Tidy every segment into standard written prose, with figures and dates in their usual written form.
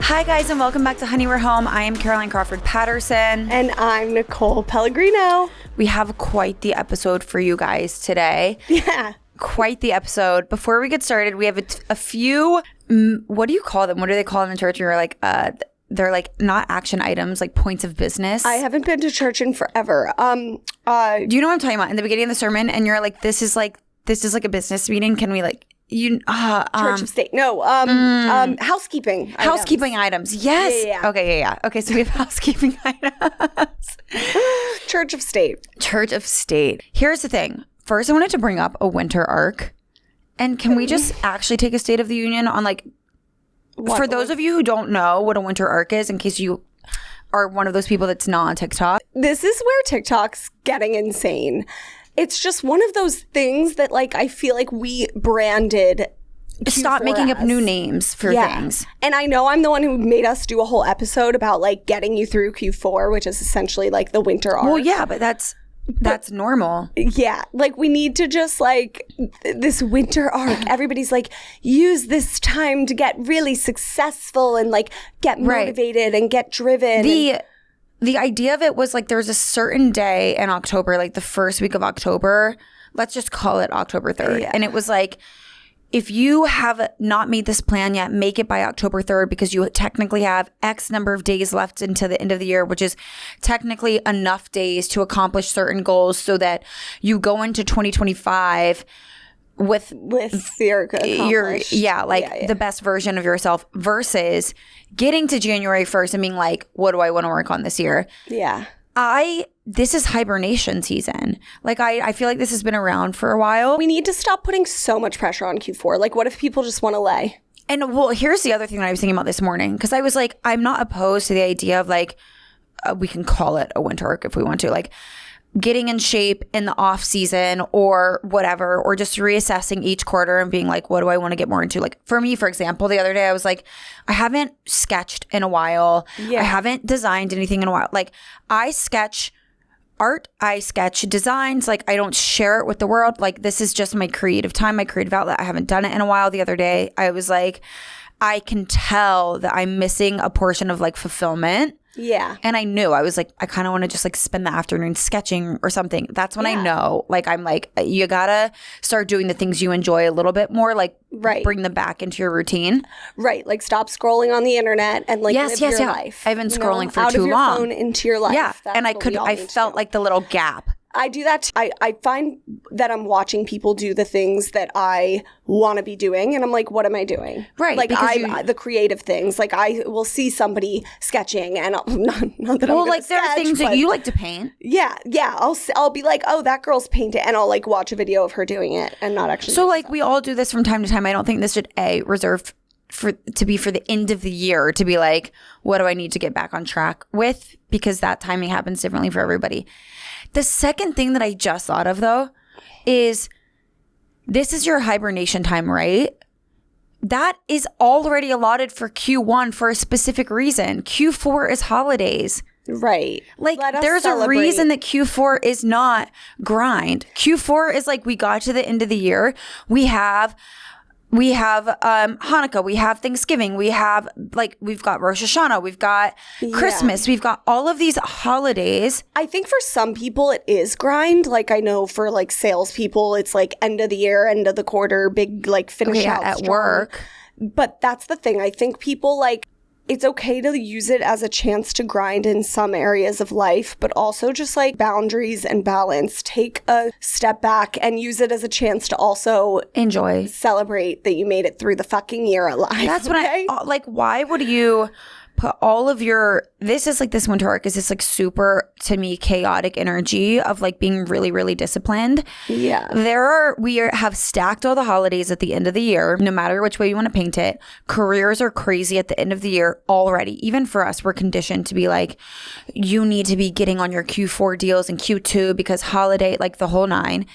Hi guys, and welcome back to Honey We're Home. I am Caroline Crawford Patterson. And I'm Nicole Pellegrino. We have quite the episode for you guys today. Yeah. Quite the episode. Before we get started, we have a few, what do you call them? What do they call them in church? You're like, they're like not action items, like points of business. I haven't been to church in forever. Do you know what I'm talking about? In the beginning of the sermon, and you're like, this is like a business meeting. Can we like... Church of State. No. Housekeeping. Housekeeping items. Yes. Yeah. Okay. Yeah. Okay. So we have housekeeping items. Church of State. Church of State. Here's the thing. First, I wanted to bring up a winter arc. And can we just actually take a State of the Union on like, for those of you who don't know what a winter arc is, in case you are one of those people that's not on TikTok. This is where TikTok's getting insane. It's just one of those things that, like, I feel like we branded Q4 Stop making up new names for things. And I know I'm the one who made us do a whole episode about, like, getting you through Q4, which is essentially, like, the winter arc. Well, yeah, but that's normal. Yeah. Like, we need to just, like, this winter arc. Everybody's like, use this time to get really successful and, like, get motivated and get driven. The idea of it was like there's a certain day in October, like the first week of October, let's just call it October 3rd. Yeah. And it was like, if you have not made this plan yet, make it by October 3rd because you technically have X number of days left into the end of the year, which is technically enough days to accomplish certain goals so that you go into 2025 with your the best version of yourself versus getting to January 1st and being like, what do I want to work on this year? Yeah. This is hibernation season. Like, I feel like this has been around for a while. We need to stop putting so much pressure on Q4. Like, what if people just want to lay? And well, here's the other thing that I was thinking about this morning. Because I was like, I'm not opposed to the idea of like, we can call it a winter arc if we want to. Like, getting in shape in the off season or whatever, or just reassessing each quarter and being like, what do I want to get more into? Like for me, for example, the other day I was like, I haven't sketched in a while. Yeah. I haven't designed anything in a while. Like I sketch art, I sketch designs. Like I don't share it with the world. Like this is just my creative time, my creative outlet. I haven't done it in a while. The other day I was like, I can tell that I'm missing a portion of like fulfillment. Yeah. And I knew, I was like, I kind of want to just like spend the afternoon sketching or something. That's when I know, like, I'm like, you gotta start doing the things you enjoy a little bit more, like bring them back into your routine. Right. Like stop scrolling on the internet and like live your life. I've been scrolling for out too of your long. Phone into your life. Yeah. That's and I felt like the little gap. I do that. I find that I'm watching people do the things that I want to be doing. And I'm like, what am I doing? Right. Like the creative things. Like I will see somebody sketching and not that I'm like there are things that you like to paint. Yeah. Yeah. I'll be like, oh, that girl's painting. And I'll like watch a video of her doing it and not actually. So like we all do this from time to time. I don't think this should reserve to be for the end of the year to be like, what do I need to get back on track with? Because that timing happens differently for everybody. The second thing that I just thought of though is this is your hibernation time, right? That is already allotted for Q1 for a specific reason. Q4 is holidays. Right. Like there's a reason that Q4 is not grind. Q4 is like we got to the end of the year. We have Hanukkah, we have Thanksgiving, we've got Rosh Hashanah, we've got Christmas, we've got all of these holidays. I think for some people it is grind. Like I know for like salespeople, it's like end of the year, end of the quarter, big like finish out at strong. Work. But that's the thing. I think people like, it's okay to use it as a chance to grind in some areas of life, but also just like boundaries and balance. Take a step back and use it as a chance to also enjoy, celebrate that you made it through the fucking year alive. That's what I like. Why would you put all of this is like this winter arc is this like super, to me, chaotic energy of like being really, really disciplined. Yeah. We have stacked all the holidays at the end of the year, no matter which way you want to paint it. Careers are crazy at the end of the year already. Even for us, we're conditioned to be like, you need to be getting on your Q4 deals and Q2 because holiday, like the whole nine.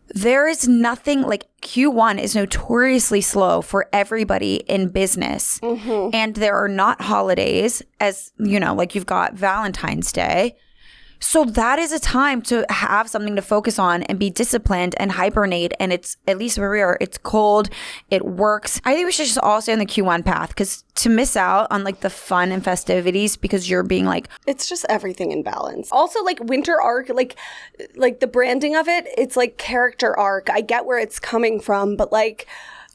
There is nothing like Q1 is notoriously slow for everybody in business. Mm-hmm. And there are not holidays as, you know, like you've got Valentine's Day. So that is a time to have something to focus on and be disciplined and hibernate. And it's, at least where we are, it's cold. It works. I think we should just all stay on the Q1 path, because to miss out on like the fun and festivities because you're being like, it's just everything in balance. Also, like winter arc, like the branding of it, it's like character arc. I get where it's coming from, but like,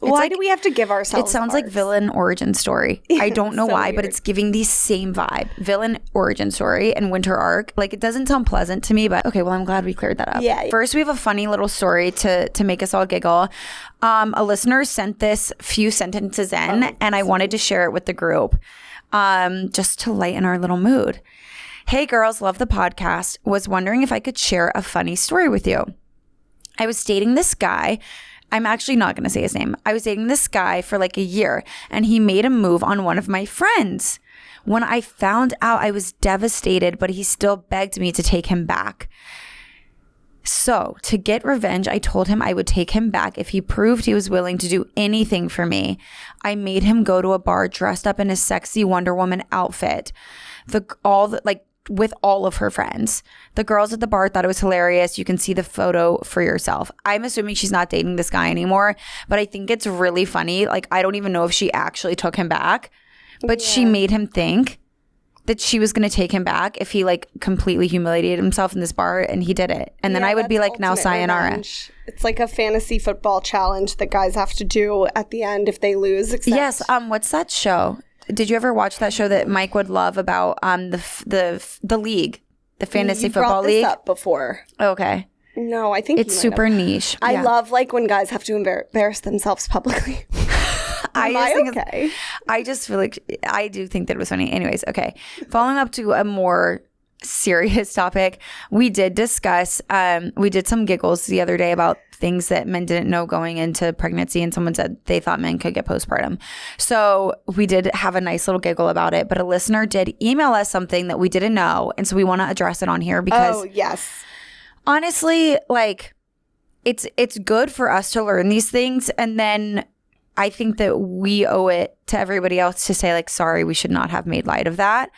why do we have to give ourselves It sounds like villain origin story. I don't know why, but it's giving the same vibe. Villain origin story and winter arc. Like, it doesn't sound pleasant to me, but okay, well, I'm glad we cleared that up. Yeah. First, we have a funny little story to make us all giggle. A listener sent this few sentences in, and I wanted to share it with the group just to lighten our little mood. Hey, girls, love the podcast. Was wondering if I could share a funny story with you. I was dating this guy. I'm actually not going to say his name. I was dating this guy for like a year, and he made a move on one of my friends. When I found out, I was devastated, but he still begged me to take him back. So to get revenge, I told him I would take him back if he proved he was willing to do anything for me. I made him go to a bar dressed up in a sexy Wonder Woman outfit. With all of her friends. The girls at the bar thought it was hilarious. You can see the photo for yourself. I'm assuming she's not dating this guy anymore, but I think it's really funny. Like, I don't even know if she actually took him back, but she made him think that she was going to take him back if he like completely humiliated himself in this bar, and he did it. And then I would be like, now sayonara. Revenge. It's like a fantasy football challenge that guys have to do at the end if they lose. Yes. What's that show? Did you ever watch that show that Mike would love about the league, the fantasy football league? You brought this up before. Okay. No, I think it's super niche. I love like when guys have to embarrass themselves publicly. I just feel like I do think that it was funny. Anyways, okay. Following up to a more serious topic, we did discuss, we did some giggles the other day about things that men didn't know going into pregnancy, and someone said they thought men could get postpartum. So we did have a nice little giggle about it, but a listener did email us something that we didn't know, and so we want to address it on here because honestly, like, it's good for us to learn these things, and then I think that we owe it to everybody else to say like, sorry, we should not have made light of that.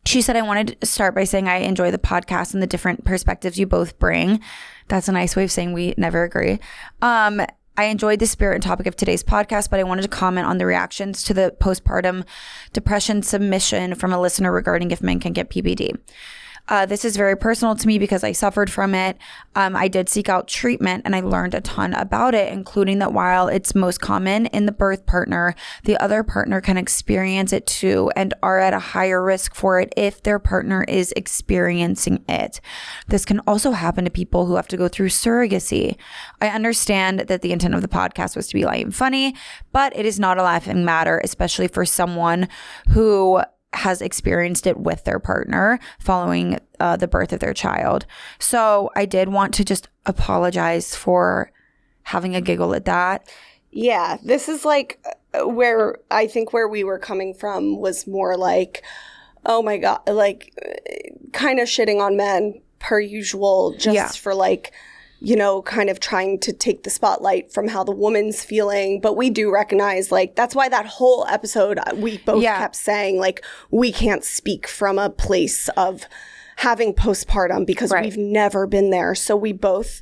She said, I wanted to start by saying I enjoy the podcast and the different perspectives you both bring. That's a nice way of saying we never agree. I enjoyed the spirit and topic of today's podcast, but I wanted to comment on the reactions to the postpartum depression submission from a listener regarding if men can get PPD. This is very personal to me because I suffered from it. I did seek out treatment and I learned a ton about it, including that while it's most common in the birth partner, the other partner can experience it too and are at a higher risk for it if their partner is experiencing it. This can also happen to people who have to go through surrogacy. I understand that the intent of the podcast was to be light and funny, but it is not a laughing matter, especially for someone who has experienced it with their partner following the birth of their child. So I did want to just apologize for having a giggle at that. Yeah, this is like where I think where we were coming from was more like, oh my God, like kind of shitting on men per usual, just for like, you know, kind of trying to take the spotlight from how the woman's feeling. But we do recognize, like, that's why that whole episode, we both kept saying, like, we can't speak from a place of having postpartum because we've never been there. So we both,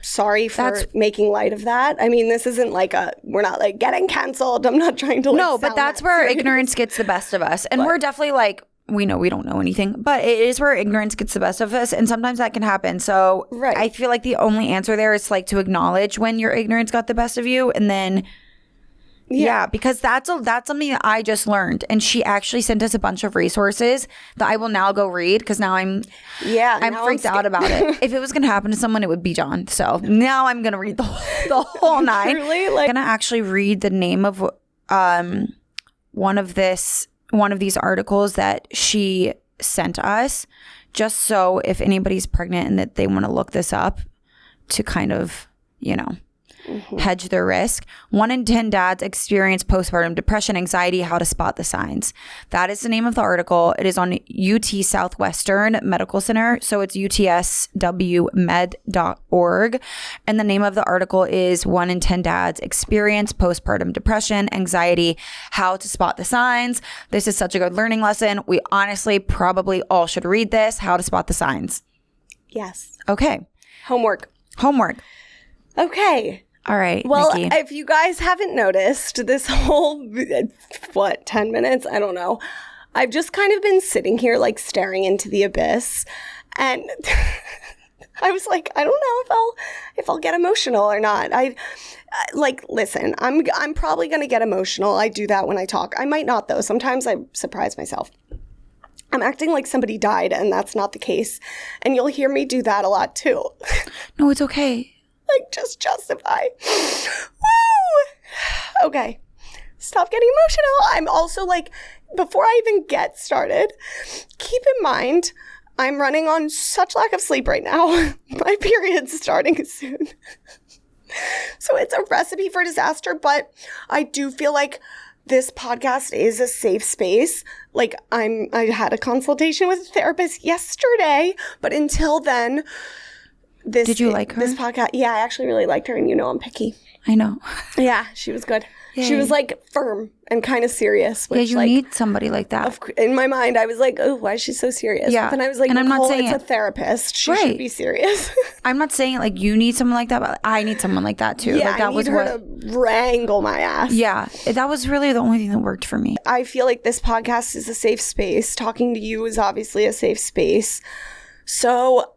sorry for making light of that. I mean, this isn't like we're not like getting canceled. I'm not trying to like, no, but that's where ignorance gets the best of us. And we're definitely like, we know we don't know anything, but it is where ignorance gets the best of us. And sometimes that can happen. So I feel like the only answer there is like to acknowledge when your ignorance got the best of you. And then, because that's something that I just learned. And she actually sent us a bunch of resources that I will now go read because now I'm freaked out about it. If it was going to happen to someone, it would be John. So now I'm going to read the whole nine. Truly, I'm going to actually read the name of one of these articles that she sent us, just so if anybody's pregnant and that they want to look this up to kind of, you know. hedge their risk. 1 in 10 dads experience postpartum depression, anxiety, how to spot the signs. That is the name of the article. It is on UT Southwestern Medical Center. So it's utswmed.org. And the name of the article is 1 in 10 dads experience postpartum depression, anxiety, how to spot the signs. This is such a good learning lesson. We honestly probably all should read this, how to spot the signs. Yes. Okay. Homework. Okay. Okay. All right, Well, Nikki. if you guys haven't noticed, this whole, 10 minutes? I don't know. I've just kind of been sitting here like staring into the abyss. And I was like, I don't know if I'll get emotional or not. Listen, I'm probably going to get emotional. I do that when I talk. I might not, though. Sometimes I surprise myself. I'm acting like somebody died, and that's not the case. And you'll hear me do that a lot, too. No, it's okay. Like, just justify. Woo! Okay. Stop getting emotional. I'm also like, before I even get started, keep in mind, I'm running on such lack of sleep right now. My period's starting soon. So it's a recipe for disaster, but I do feel like this podcast is a safe space. Like, I had a consultation with a therapist yesterday, but until then, Did you like her? This podcast, yeah, I actually really liked her, and I'm picky. I know. Yeah, she was good. Yay. She was like firm and kind of serious. Which, Yeah, you need somebody like that. In my mind, I was like, oh, why is she so serious? Yeah. But then I was like, And I'm not Nicole, saying it's a therapist. She should be serious. I'm not saying like you need someone like that, but I need someone like that too. Yeah, like, that I need her to wrangle my ass. Yeah, that was really the only thing that worked for me. I feel like this podcast is a safe space. Talking to you is obviously a safe space. So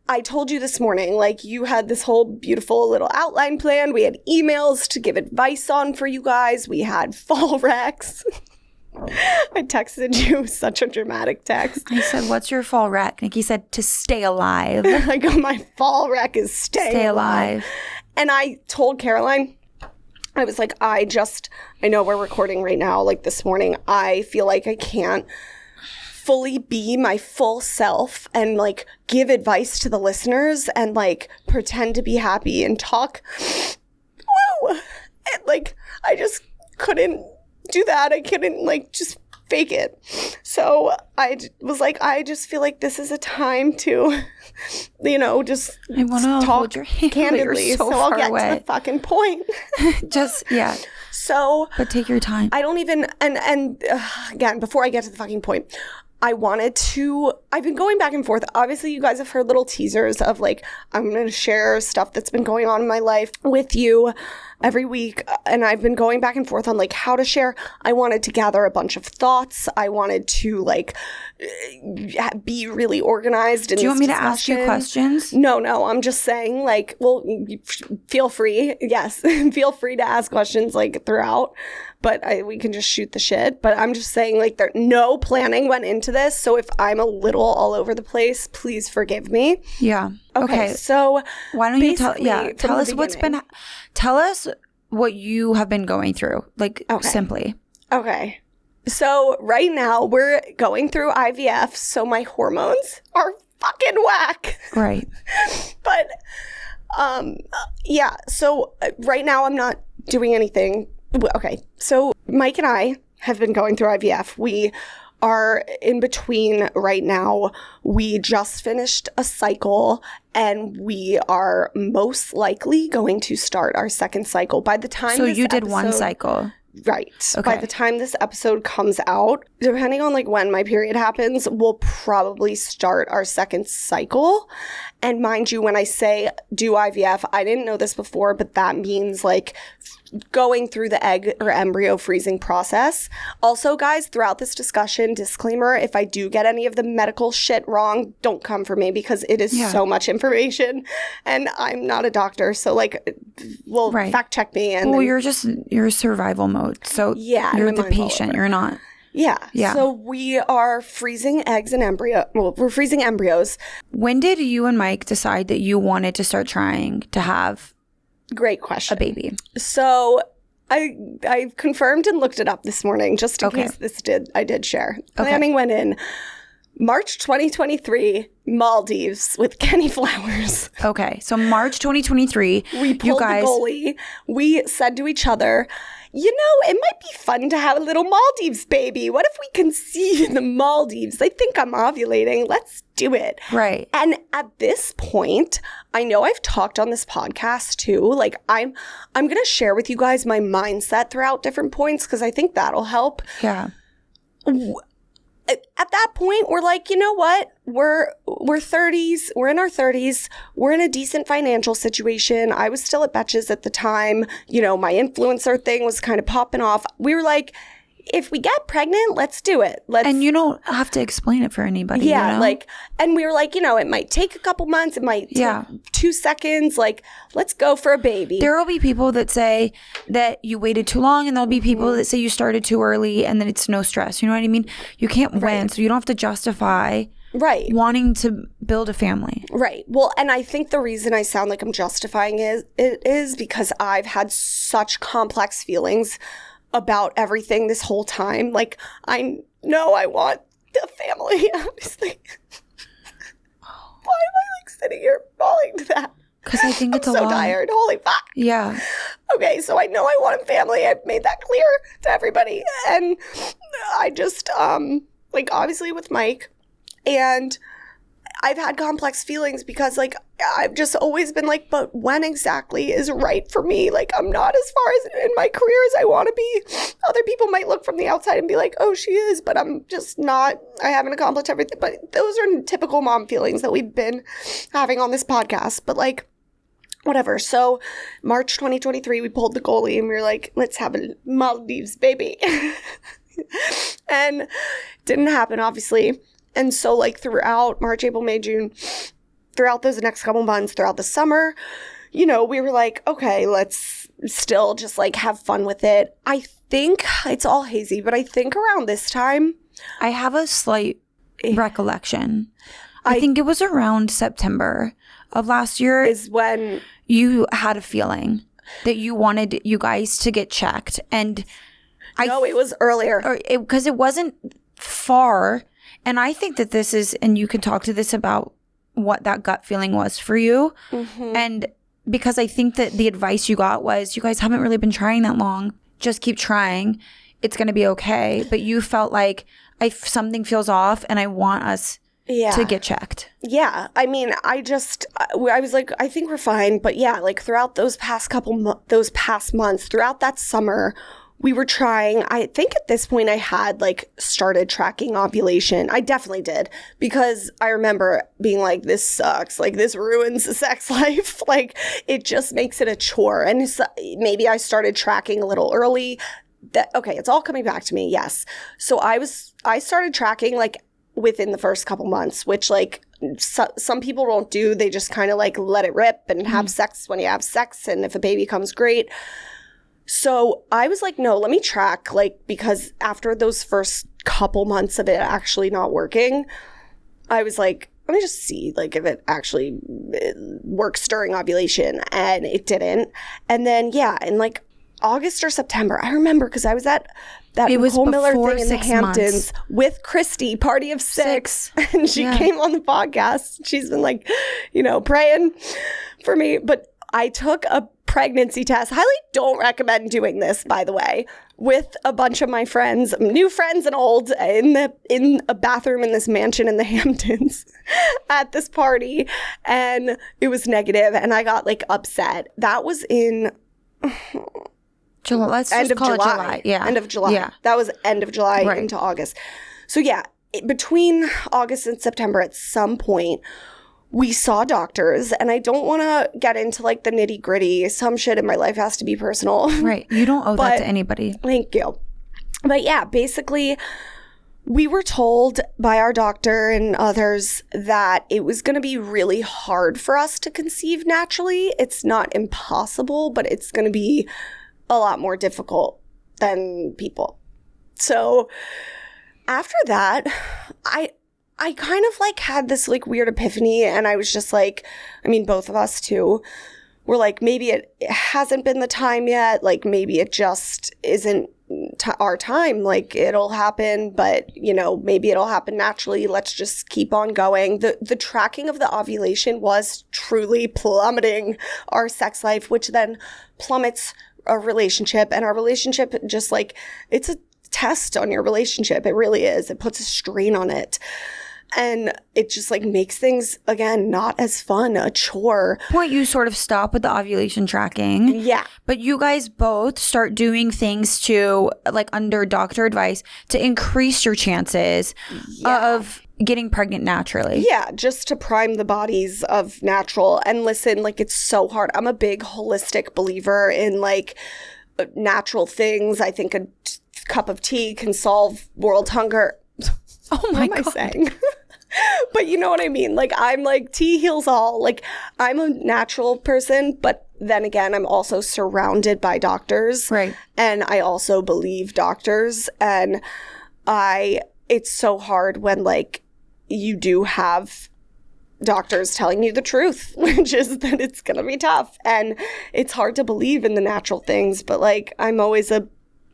I told you this morning, like, you had this whole beautiful little outline plan. We had emails to give advice on for you guys. We had fall recs. I texted you such a dramatic text. I said, what's your fall rec? Nikki said, to stay alive. I go, my fall rec is stay alive. And I told Caroline, I was like, I know we're recording right now, like this morning. I feel like I can't fully be my full self and like give advice to the listeners and like pretend to be happy and talk. Woo! And like, I just couldn't do that. I couldn't like just fake it. So I was like, I just feel like this is a time to, just I want to talk hold your hand, candidly. So I'll get to the fucking point. Yeah. So, but take your time. I don't even, and again, before I get to the fucking point, I've been going back and forth. Obviously, you guys have heard little teasers of like, I'm going to share stuff that's been going on in my life with you every week. And I've been going back and forth on like how to share. I wanted to gather a bunch of thoughts. I wanted to like be really organized. Do you want me to ask you questions? No. I'm just saying like, well, feel free. Yes. Feel free to ask questions like throughout. But we can just shoot the shit. But I'm just saying, like, no planning went into this. So if I'm a little all over the place, please forgive me. Yeah. Okay. So why don't you tell us tell us what you have been going through, like, simply. Okay. So right now we're going through IVF. So my hormones are fucking whack. Right. But yeah. So right now I'm not doing anything. Okay, so Mike and I have been going through IVF. We are in between right now. We just finished a cycle, and we are most likely going to start our second cycle. By the time you did one cycle. Right. Okay. By the time this episode comes out, depending on like when my period happens, we'll probably start our second cycle. And mind you, when I say do IVF, I didn't know this before, but that means like going through the egg or embryo freezing process. Also, guys, throughout this discussion, disclaimer, if I do get any of the medical shit wrong, don't come for me because it is so much information and I'm not a doctor. So like, fact check me. And you're survival mode. So you're the patient. You're not. Yeah. So we are freezing eggs and we're freezing embryos. When did you and Mike decide that you wanted to start trying to have Great question. a baby? So I confirmed and looked it up this morning just in case I did share. Planning went in. March 2023, Maldives with Kenny Flowers. Okay, so March 2023, we pulled the goalie. We said to each other, you know, it might be fun to have a little Maldives baby. What if we conceive in the Maldives? I think I'm ovulating. Let's do it. Right. And at this point, I know I've talked on this podcast too. Like I'm going to share with you guys my mindset throughout different points because I think that'll help. Yeah. At that point, we're like, you know what? We're 30s. We're in our 30s. We're in a decent financial situation. I was still at Betches at the time. You know, my influencer thing was kind of popping off. We were like, if we get pregnant, let's do it. And you don't have to explain it for anybody. Yeah, you know? like, and we were like, you know, it might take a couple months. It might take 2 seconds. Like, let's go for a baby. There will be people that say that you waited too long, and there'll be people that say you started too early, and then it's no stress. You know what I mean? You can't win, so you don't have to justify wanting to build a family. Right. Well, and I think the reason I sound like I'm justifying it is because I've had such complex feelings about everything this whole time. Like, I know I want a family, obviously. Why am I like sitting here falling to that? Because I think it's a lot. I'm so tired. Holy fuck. Yeah. Okay, so I know I want a family. I've made that clear to everybody. And I just, like, obviously with Mike, and I've had complex feelings because, like, I've just always been like, but when exactly is right for me? Like, I'm not as far as in my career as I want to be. Other people might look from the outside and be like, oh, she is, but I'm just not. I haven't accomplished everything. But those are typical mom feelings that we've been having on this podcast. But, like, whatever. So March 2023, we pulled the goalie and we were like, let's have a Maldives baby. And didn't happen, obviously. And so, like, throughout March, April, May, June, throughout those next couple months, throughout the summer, you know, we were like, okay, let's still just, like, have fun with it. I think it's all hazy, but I think around this time, I have a slight recollection. I think it was around September of last year is when you had a feeling that you wanted you guys to get checked. And no, it was earlier. Because it wasn't far. And I think that this is, and you can talk to this about what that gut feeling was for you. Mm-hmm. And because I think that the advice you got was, you guys haven't really been trying that long. Just keep trying. It's going to be okay. But you felt like, something feels off and I want us to get checked. Yeah. I mean, I was like, I think we're fine. But yeah, like throughout those past months, throughout that summer, we were trying. I think at this point I had like started tracking ovulation. I definitely did, because I remember being like, this sucks. Like, this ruins the sex life. Like, it just makes it a chore. And maybe I started tracking a little early. Okay, it's all coming back to me. Yes. So I started tracking like within the first couple months, which like some people don't do. They just kind of like let it rip and have sex when you have sex. And if a baby comes, great. So I was like, no, let me track, like, because after those first couple months of it actually not working, I was like, let me just see, like, if it actually works during ovulation. And it didn't. And then, yeah, in like August or September, I remember because I was at that Nicole Miller thing in the Hamptons with Christy, Party of Six. And she came on the podcast. She's been like, you know, praying for me. But I took a pregnancy test. Highly don't recommend doing this, by the way, with a bunch of my friends, new friends and old, in a bathroom in this mansion in the Hamptons at this party. And it was negative, and I got like upset. That was in July. Let's just call it July. Yeah. End of July. Yeah. That was end of July into August. So yeah, between August and September at some point, we saw doctors, and I don't want to get into like the nitty gritty. Some shit in my life has to be personal. Right. You don't owe that to anybody. Thank you. But yeah, basically we were told by our doctor and others that it was going to be really hard for us to conceive naturally. It's not impossible, but it's going to be a lot more difficult than people. So after that, I kind of like had this like weird epiphany, and I was just like, I mean, both of us too, were like, maybe it hasn't been the time yet. Like, maybe it just isn't our time. Like, it'll happen, but, you know, maybe it'll happen naturally. Let's just keep on going. The tracking of the ovulation was truly plummeting our sex life, which then plummets our relationship. And our relationship just like, it's a test on your relationship. It really is. It puts a strain on it. And it just like makes things, again, not as fun, a chore. Point, you sort of stop with the ovulation tracking. Yeah. But you guys both start doing things to, like, under doctor advice, to increase your chances of getting pregnant naturally. Yeah, just to prime the bodies of natural. And listen, like, it's so hard. I'm a big holistic believer in, like, natural things. I think a cup of tea can solve world hunger. Oh my God. What am I saying? But you know what I mean? Like, I'm like, tea heals all. Like, I'm a natural person, but then again, I'm also surrounded by doctors. Right. And I also believe doctors. And it's so hard when, like, you do have doctors telling you the truth, which is that it's going to be tough. And it's hard to believe in the natural things, but, like, I'm always a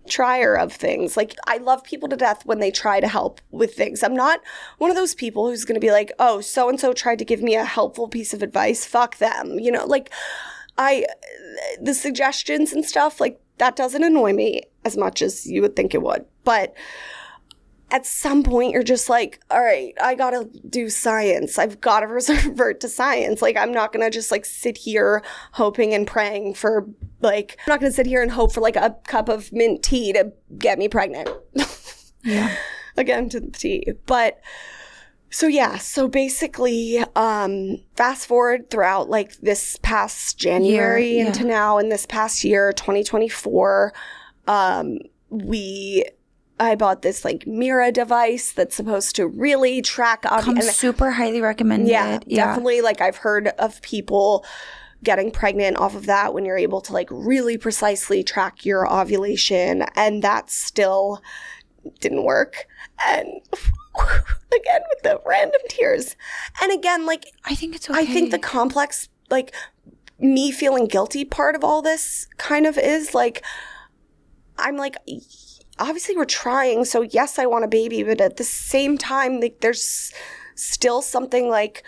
trier of things. Like, I love people to death when they try to help with things. I'm not one of those people who's going to be like, oh, so-and-so tried to give me a helpful piece of advice. Fuck them. You know, like, the suggestions and stuff, like, that doesn't annoy me as much as you would think it would. But at some point, you're just like, all right, I got to do science. I've got to revert to science. Like, I'm not going to just, like, sit here hoping and praying for, like, I'm not going to sit here and hope for, like, a cup of mint tea to get me pregnant. Yeah. Again, to the tea. But so, yeah. So basically, fast forward throughout, like, this past January into now, and this past year, 2024, I bought this, like, Mira device that's supposed to really track super highly recommended. Yeah, definitely. Like, I've heard of people getting pregnant off of that when you're able to, like, really precisely track your ovulation, and that still didn't work. And again, with the random tears. And again, like, I think it's okay. I think the complex, like, me feeling guilty part of all this kind of is, like, I'm like, obviously we're trying, so yes, I want a baby, but at the same time, like, there's still something, like,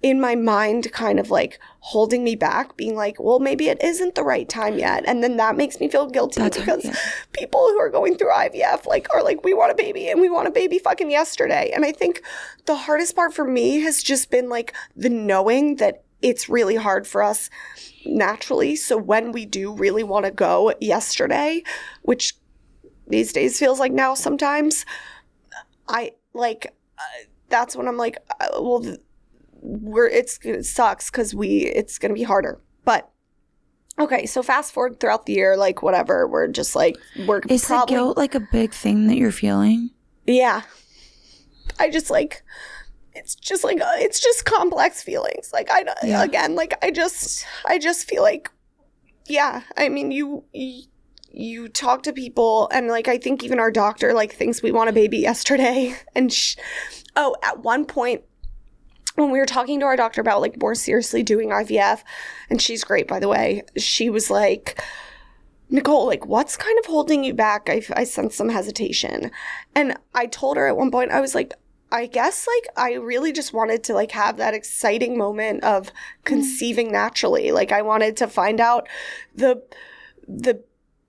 in my mind kind of, like, holding me back, being like, well, maybe it isn't the right time yet. And then that makes me feel guilty because people who are going through IVF, like, are like, we want a baby and we want a baby fucking yesterday. And I think the hardest part for me has just been, like, the knowing that it's really hard for us naturally. So when we do really want to go yesterday, which these days feels like now sometimes, that's when I'm like, well, it sucks because it's going to be harder. But okay, so fast forward throughout the year, like, whatever, we're just like, is the guilt, like, a big thing that you're feeling? Yeah. I just, like, it's just complex feelings. Like, again, like, I just feel like, yeah, I mean, you talk to people, and, like, I think even our doctor, like, thinks we want a baby yesterday. And at one point, when we were talking to our doctor about, like, more seriously doing IVF, and she's great, by the way, she was like, Nicole, like, what's kind of holding you back? I sense some hesitation. And I told her at one point, I was like, I guess, like, I really just wanted to, like, have that exciting moment of conceiving naturally. Like, I wanted to find out the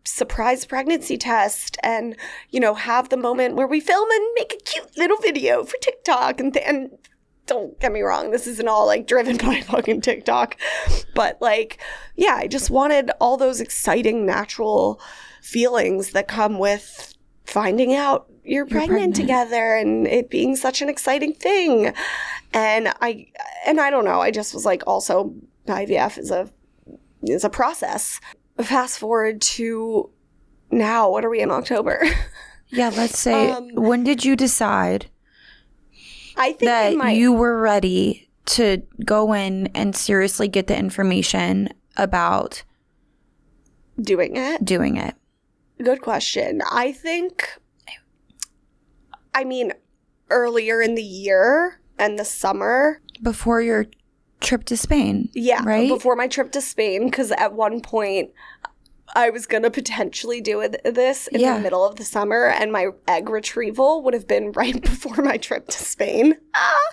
surprise pregnancy test, and, you know, have the moment where we film and make a cute little video for TikTok. And don't get me wrong, this isn't all, like, driven by fucking TikTok, but, like, yeah, I just wanted all those exciting natural feelings that come with finding out you're pregnant together and it being such an exciting thing. And I don't know, I just was like, also IVF is a process. Fast forward to now, what are we in, October? Yeah, let's say, when did you decide I think that you were ready to go in and seriously get the information about doing it? Good question. I think, I mean, earlier in the year and the summer. Before your trip to Spain. Yeah. Right? Before my trip to Spain, because at one point I was going to potentially do this in the middle of the summer, and my egg retrieval would have been right before my trip to Spain.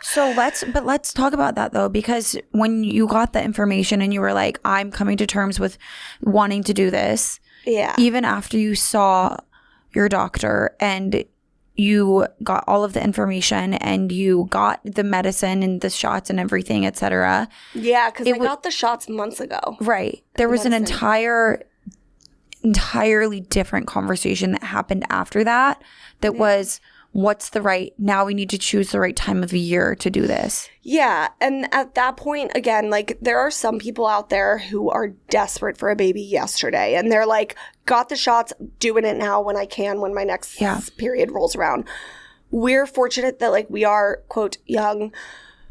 So let's talk about that though, because when you got the information and you were like, I'm coming to terms with wanting to do this. Yeah. Even after you saw your doctor and you got all of the information and you got the medicine and the shots and everything, etc. Yeah, because I got the shots months ago. Right. There was an entirely different conversation that happened after that was, what's the right, now we need to choose the right time of year to do this. Yeah. And at that point, again, like there are some people out there who are desperate for a baby yesterday. And they're like, got the shots, doing it now when I can, when my next period rolls around. We're fortunate that like we are, quote, young.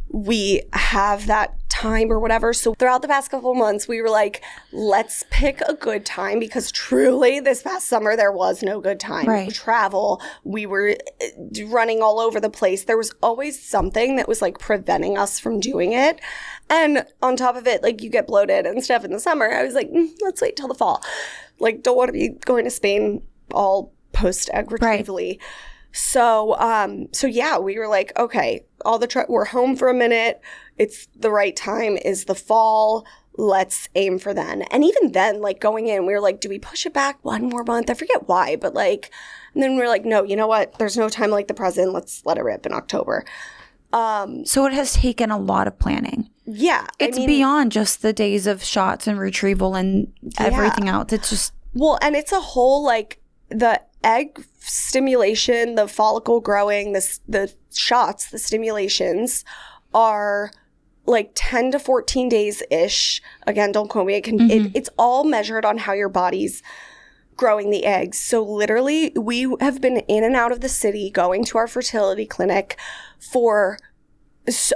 We have that time or whatever. So throughout the past couple of months, we were like, let's pick a good time, because truly this past summer, there was no good time. Right. Travel, we were running all over the place. There was always something that was like preventing us from doing it. And on top of it, like you get bloated and stuff in the summer. I was like, let's wait till the fall. Like, don't want to be going to Spain all post-egg retrieval-y. Right. So yeah, we were like, okay, we're home for a minute. It's the right time is the fall. Let's aim for then. And even then, like going in, we were like, do we push it back one more month? I forget why, but like, and then we were like, no, you know what? There's no time like the present. Let's let it rip in October. So it has taken a lot of planning. Yeah. It's beyond just the days of shots and retrieval and everything else. It's just. Well, and it's a whole like the egg stimulation, the follicle growing, the shots, the stimulations are like 10 to 14 days-ish. Again, don't quote me. It's all measured on how your body's growing the eggs. So literally, we have been in and out of the city going to our fertility clinic for... So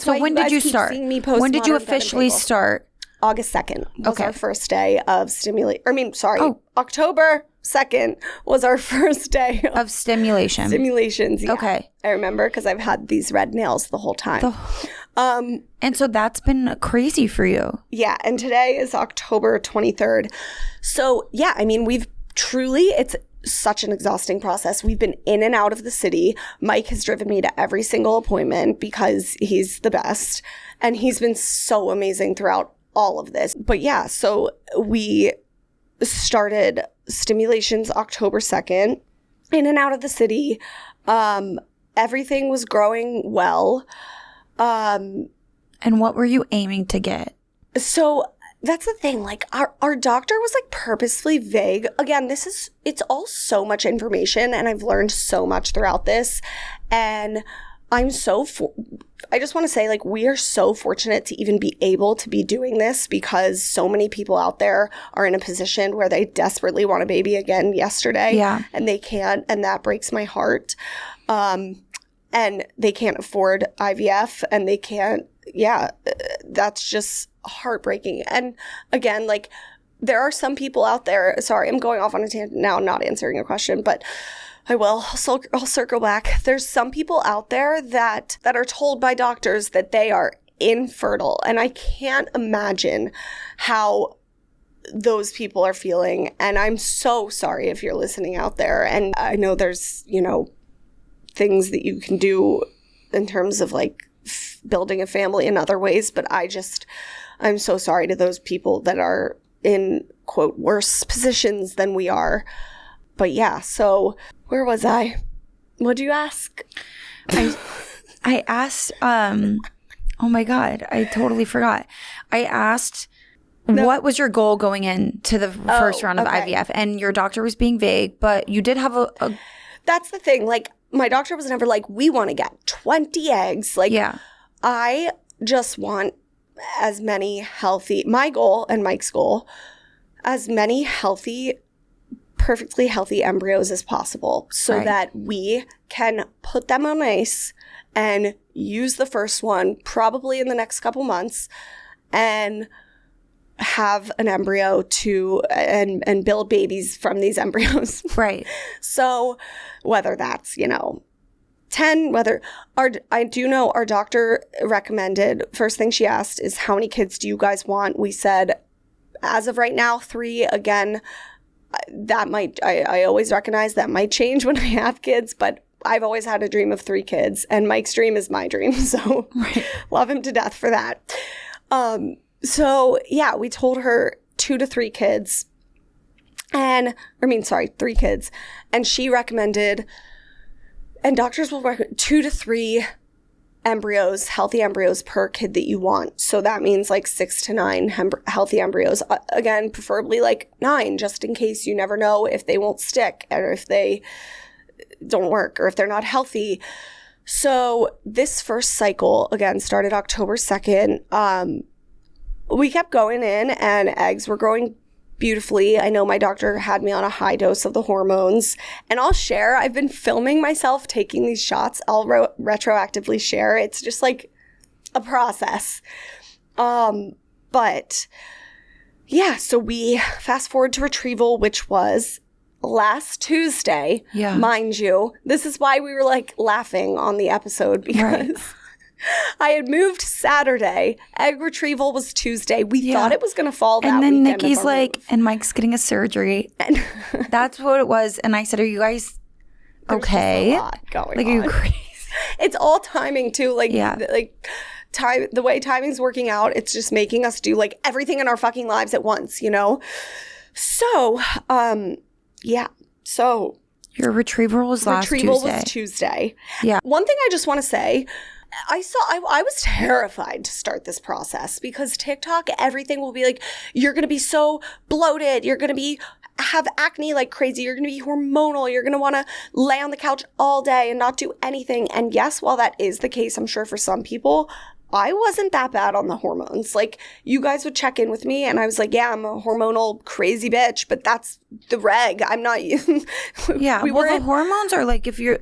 when did you start? When did you officially start? August 2nd was our first day of October 2nd was our first day of stimulation. Stimulations, yeah. Okay. I remember because I've had these red nails the whole time. And so that's been crazy for you. Yeah, and today is October 23rd. So, yeah, I mean, it's such an exhausting process. We've been in and out of the city. Mike has driven me to every single appointment because he's the best. And he's been so amazing throughout all of this. But yeah, so we started stimulations October 2nd, in and out of the city. Everything was growing well. And what were you aiming to get? So that's the thing. Like our doctor was like purposefully vague. Again, it's all so much information, and I've learned so much throughout this. And I just want to say, like, we are so fortunate to even be able to be doing this, because so many people out there are in a position where they desperately want a baby again yesterday. Yeah. And they can't, and that breaks my heart. And they can't afford IVF, and they can't, that's just heartbreaking. And again, like, there are some people out there, sorry, I'm going off on a tangent now, not answering your question, but I will. I'll circle back. There's some people out there that are told by doctors that they are infertile. And I can't imagine how those people are feeling. And I'm so sorry if you're listening out there. And I know there's, things that you can do in terms of like building a family in other ways. But I'm so sorry to those people that are in, quote, worse positions than we are. But yeah, so where was I? What'd you ask? I asked, oh my God, I totally forgot. I asked, what was your goal going into the first round of IVF? And your doctor was being vague, but you did have a... That's the thing. Like, my doctor was never like, we want to get 20 eggs. Like, yeah. I just want as many healthy, my goal and Mike's goal, as many perfectly healthy embryos as possible, so that we can put them on ice and use the first one probably in the next couple months and have an embryo and build babies from these embryos. Right. So whether that's, 10, I do know our doctor recommended, first thing she asked is, how many kids do you guys want? We said as of right now, 3. Again, that might, I always recognize that might change when I have kids, but I've always had a dream of 3 kids, and Mike's dream is my dream. So love him to death for that. So yeah, we told her 2 to 3 kids. 3 kids. And she recommended, and doctors will recommend 2 to 3 embryos, healthy embryos per kid that you want. So that means like 6 to 9 healthy embryos. Again, preferably like 9, just in case. You never know if they won't stick or if they don't work or if they're not healthy. So this first cycle, again, started October 2nd. We kept going in and eggs were growing beautifully. I know my doctor had me on a high dose of the hormones, and I'll share, I've been filming myself taking these shots. I'll retroactively share. It's just like a process. But yeah, so we fast forward to retrieval, which was last Tuesday. Yeah. Mind you, this is why we were like laughing on the episode, because I had moved Saturday. Egg retrieval was Tuesday. We thought it was going to fall that weekend. And then Nikki's like, and Mike's getting a surgery. And that's what it was. And I said, are you guys okay? There's a lot going on. Are you crazy? It's all timing too. Like, time, the way timing's working out, it's just making us do like everything in our fucking lives at once, you know? So, yeah. So your retrieval was last Tuesday. Retrieval was Tuesday. Yeah. One thing I just want to say, I was terrified to start this process because TikTok, everything will be like, you're going to be so bloated. You're going to have acne like crazy. You're going to be hormonal. You're going to want to lay on the couch all day and not do anything. And yes, while that is the case, I'm sure for some people, I wasn't that bad on the hormones. Like, you guys would check in with me and I was like, yeah, I'm a hormonal crazy bitch, but that's the reg. I'm not. Yeah. The hormones are like, if you're,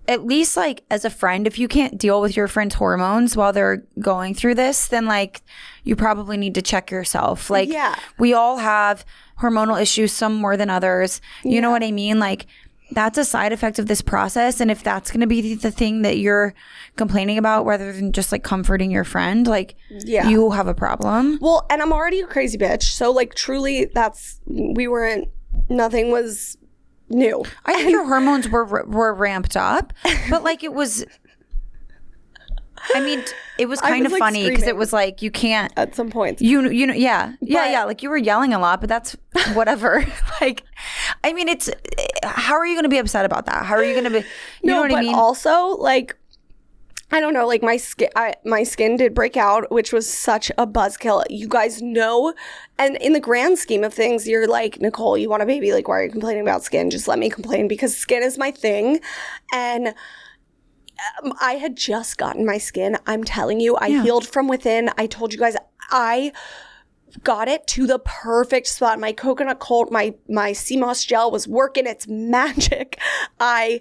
at least like as a friend, if you can't deal with your friend's hormones while they're going through this, then like you probably need to check yourself. Like, we all have hormonal issues, some more than others. You know what I mean? Like, that's a side effect of this process. And if that's going to be the thing that you're complaining about rather than just like comforting your friend, like you have a problem. Well, and I'm already a crazy bitch. So like truly nothing was new. I think your hormones were ramped up, but like it was, I mean, it was kind of like funny because it was like, you can't at some points, you know, like you were yelling a lot, but that's whatever. Like, I mean, it's, how are you going to be upset about that? How are you going to be, you know what I mean? Also, like, I don't know, like my skin did break out, which was such a buzzkill. You guys know, and in the grand scheme of things, you're like, Nicole, you want a baby? Like, why are you complaining about skin? Just let me complain, because skin is my thing. And I had just gotten my skin. I'm telling you, I healed from within. I told you guys, I got it to the perfect spot. My coconut cold, my sea moss gel was working its magic. And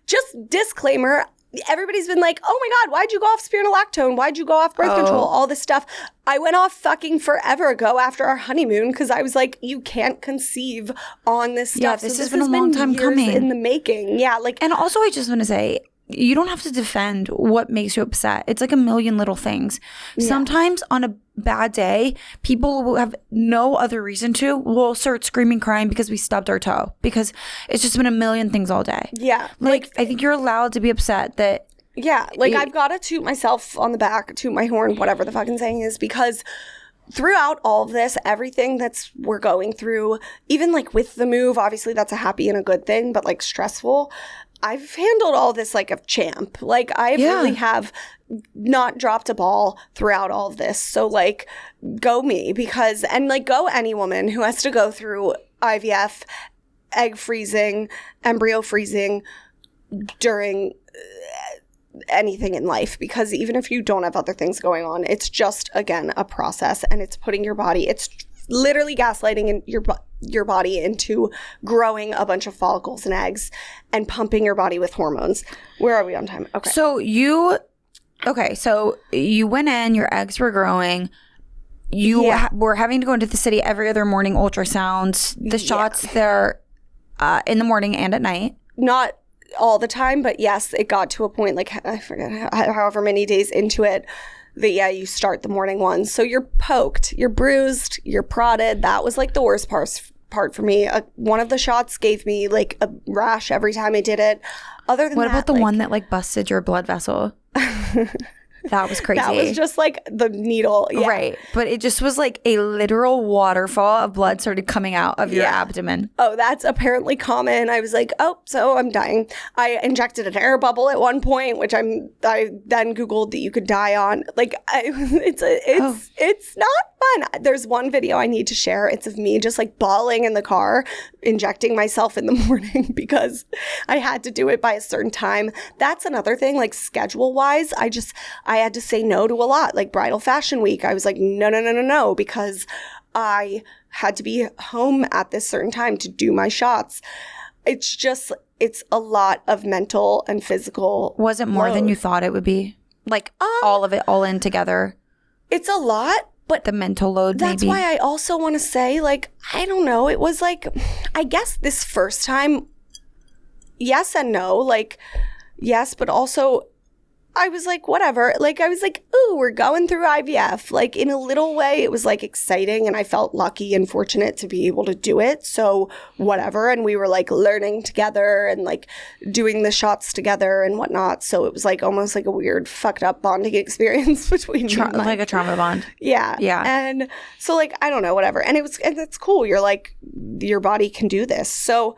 just disclaimer, everybody's been like, oh my God, why'd you go off spironolactone? Why'd you go off birth control? All this stuff. I went off fucking forever ago after our honeymoon because I was like, you can't conceive on this stuff. Yeah, this has been a long time coming. In the making. Yeah. Like, and also I just want to say, you don't have to defend what makes you upset. It's like a million little things. Yeah. Sometimes on a bad day, people who have no other reason to will start screaming, crying because we stubbed our toe, because it's just been a million things all day. Yeah. Like I think you're allowed to be upset that. Yeah. Like I've got to toot myself on the back, toot my horn, whatever the fucking saying is, because throughout all of this, everything we're going through, even like with the move, obviously that's a happy and a good thing, but like stressful, I've handled all this like a champ. Like I really have not dropped a ball throughout all of this. So like go me, because, and like go any woman who has to go through IVF, egg freezing, embryo freezing during anything in life, because even if you don't have other things going on, it's just, again, a process, and it's putting your body, it's literally gaslighting in your body into growing a bunch of follicles and eggs and pumping your body with hormones. Where are we on time? Okay. So you went in, your eggs were growing. You were having to go into the city every other morning, ultrasounds, the shots there in the morning and at night. Not all the time, but yes, it got to a point, like I forget however many days into it, you start the morning ones. So you're poked, you're bruised, you're prodded. That was like the worst part for me. One of the shots gave me like a rash every time I did it. Other than what that, about the one that like busted your blood vessel? That was crazy. That was just like the needle. Yeah. Right. But it just was like a literal waterfall of blood started coming out of your abdomen. Oh, that's apparently common. I was like, oh, so I'm dying. I injected an air bubble at one point, which I then Googled that you could die on. Like, it's not fun. There's one video I need to share. It's of me just like bawling in the car, injecting myself in the morning because I had to do it by a certain time. That's another thing, like schedule wise. I had to say no to a lot. Like bridal fashion week, I was like, no, because I had to be home at this certain time to do my shots. It's a lot of mental and physical. Was it more than you thought it would be? Like all of it, all in together? It's a lot, but the mental load, that's maybe. why I also want to say, like, I don't know. It was like, I guess this first time, yes and no. Like, yes, but also I was like, whatever. Like, I was like, ooh, we're going through IVF. Like, in a little way, it was like exciting, and I felt lucky and fortunate to be able to do it. So, whatever. And we were like learning together and like doing the shots together and whatnot. So, it was like almost like a weird, fucked up bonding experience between like a trauma bond. Yeah. Yeah. And so, like, I don't know, whatever. And it's cool. You're like, your body can do this. So,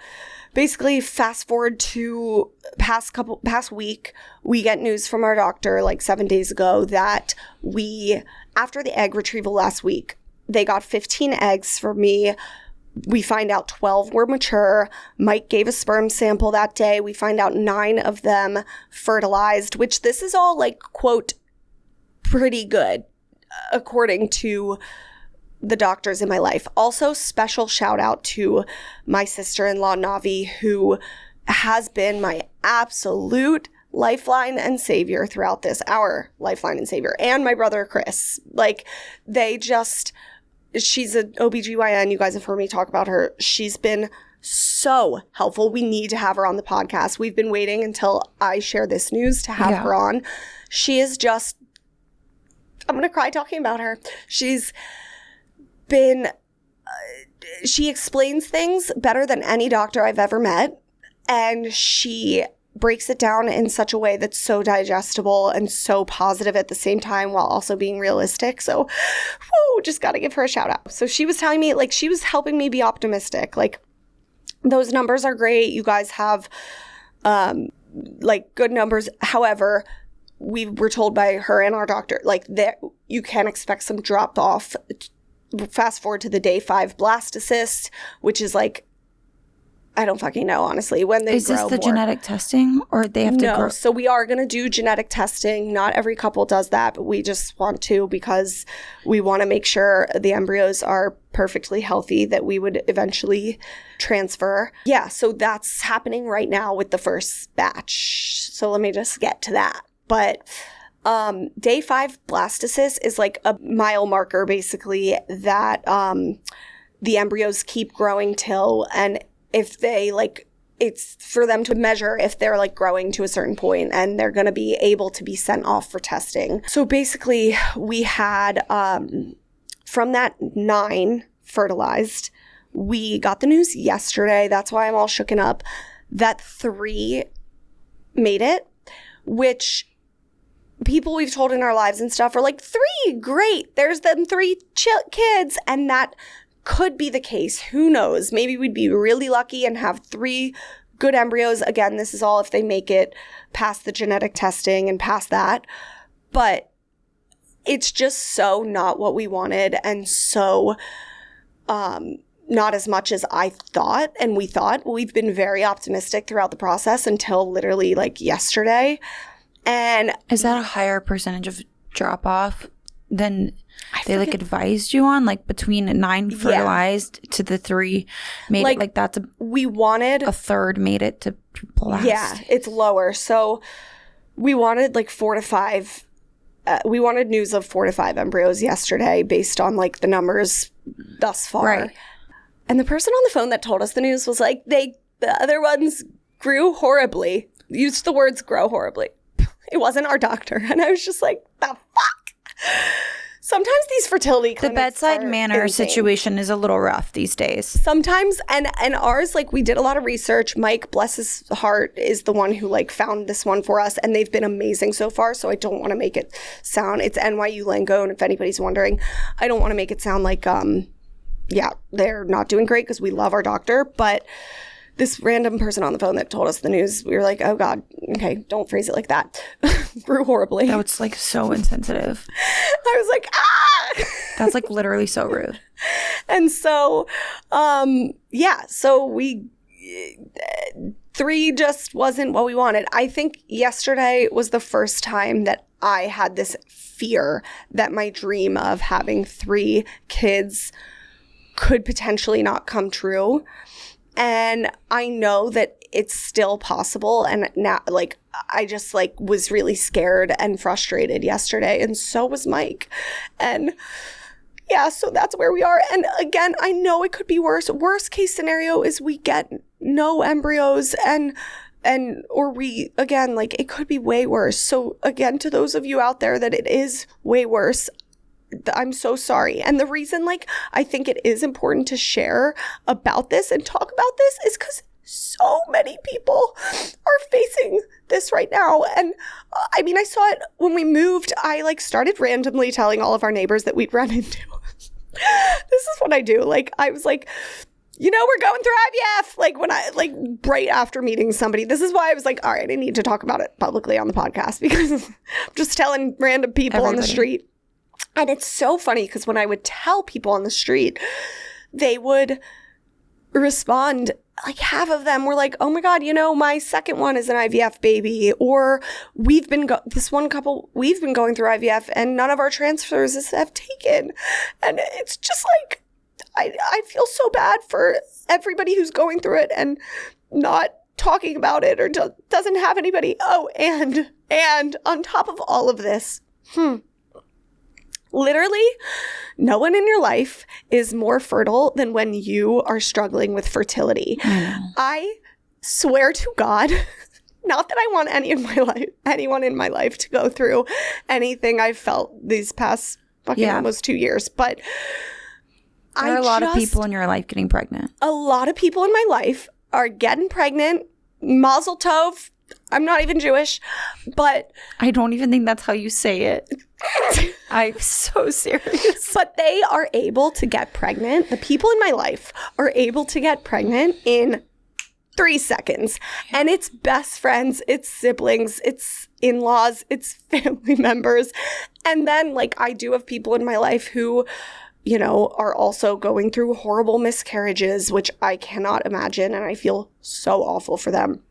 basically, fast forward to past week, we get news from our doctor like 7 days ago that after the egg retrieval last week, they got 15 eggs for me. We find out 12 were mature. Mike gave a sperm sample that day. We find out 9 of them fertilized, which this is all like, quote, pretty good, according to the doctors in my life. Also, special shout out to my sister-in-law, Navi, who has been my absolute lifeline and savior throughout this. Our lifeline and savior. And my brother, Chris. Like, she's an OBGYN. You guys have heard me talk about her. She's been so helpful. We need to have her on the podcast. We've been waiting until I share this news to have her on. She is just, I'm going to cry talking about her. She explains things better than any doctor I've ever met, and she breaks it down in such a way that's so digestible and so positive at the same time while also being realistic. So, just got to give her a shout out. So she was telling me, like, she was helping me be optimistic. Like, those numbers are great. You guys have, like, good numbers. However, we were told by her and our doctor, like, that you can expect some drop off. Fast forward to the day 5 blastocyst, which is like, I don't fucking know, honestly. When they Is this grow the more. genetic testing, or they have to grow? No, so we are going to do genetic testing. Not every couple does that, but we just want to because we want to make sure the embryos are perfectly healthy that we would eventually transfer. Yeah, so that's happening right now with the first batch. So let me just get to that. But day 5 blastocyst is like a mile marker, basically, that the embryos keep growing till, and if they like, it's for them to measure if they're like growing to a certain point, and they're going to be able to be sent off for testing. So basically, we had from that 9 fertilized, we got the news yesterday. That's why I'm all shooken up. That 3 made it, which people we've told in our lives and stuff are like, 3, great. There's them 3 kids. And that could be the case. Who knows? Maybe we'd be really lucky and have 3 good embryos. Again, this is all if they make it past the genetic testing and past that. But it's just so not what we wanted, and so not as much as I thought and we thought. We've been very optimistic throughout the process until literally like yesterday. And is that a higher percentage of drop off than they like advised you on, like between 9 fertilized to the 3 made it? Like that's we wanted a third made it to blast. Yeah, it's lower. So we wanted like 4 to 5. We wanted news of 4 to 5 embryos yesterday based on like the numbers thus far. Right. And the person on the phone that told us the news was like, the other ones grew horribly. Used the words grow horribly. It wasn't our doctor. And I was just like, the fuck? Sometimes these fertility clinics, the bedside are manner insane. situation is a little rough these days. Sometimes, and ours, like, we did a lot of research. Mike, bless his heart, is the one who, like, found this one for us, and they've been amazing so far, so I don't want to make it sound, it's NYU lingo, and if anybody's wondering, I don't want to make it sound like, yeah, they're not doing great, because we love our doctor, but this random person on the phone that told us the news, we were like, oh God, okay, don't phrase it like that. Grew horribly. That was like so insensitive. I was like, ah! That's like literally so rude. And so, yeah, so we, 3 just wasn't what we wanted. I think yesterday was the first time that I had this fear that my dream of having 3 kids could potentially not come true. And I know that it's still possible. And now, like, I just, like, was really scared and frustrated yesterday. And so was Mike. And yeah, so that's where we are. And again, I know it could be worse. Worst case scenario is we get no embryos or we, again, like, it could be way worse. So again, to those of you out there that it is way worse, I'm so sorry. And the reason, like, I think it is important to share about this and talk about this is because so many people are facing this right now. And I mean, I saw it when we moved. I, like, started randomly telling all of our neighbors that we'd run into. This is what I do. Like, I was like, you know, we're going through IVF. Like, when I, like, right after meeting somebody, this is why I was like, all right, I need to talk about it publicly on the podcast, because I'm just telling random people on the street. And it's so funny because when I would tell people on the street, they would respond, like, half of them were like, oh my God, you know, my second one is an IVF baby. Or we've been, this one couple, we've been going through IVF and none of our transfers have taken. And it's just like, I feel so bad for everybody who's going through it and not talking about it or doesn't have anybody. Oh, and on top of all of this, literally, no one in your life is more fertile than when you are struggling with fertility. I swear to God, not that I want anyone in my life to go through anything I've felt these past fucking almost 2 years, but there are a lot of people in your life getting pregnant. A lot of people in my life are getting pregnant. Mazel tov. I'm not even Jewish, but I don't even think that's how you say it. I'm so serious. But they are able to get pregnant. The people in my life are able to get pregnant in 3 seconds. And it's best friends, it's siblings, it's in-laws, it's family members. And then, like, I do have people in my life who, you know, are also going through horrible miscarriages, which I cannot imagine. And I feel so awful for them.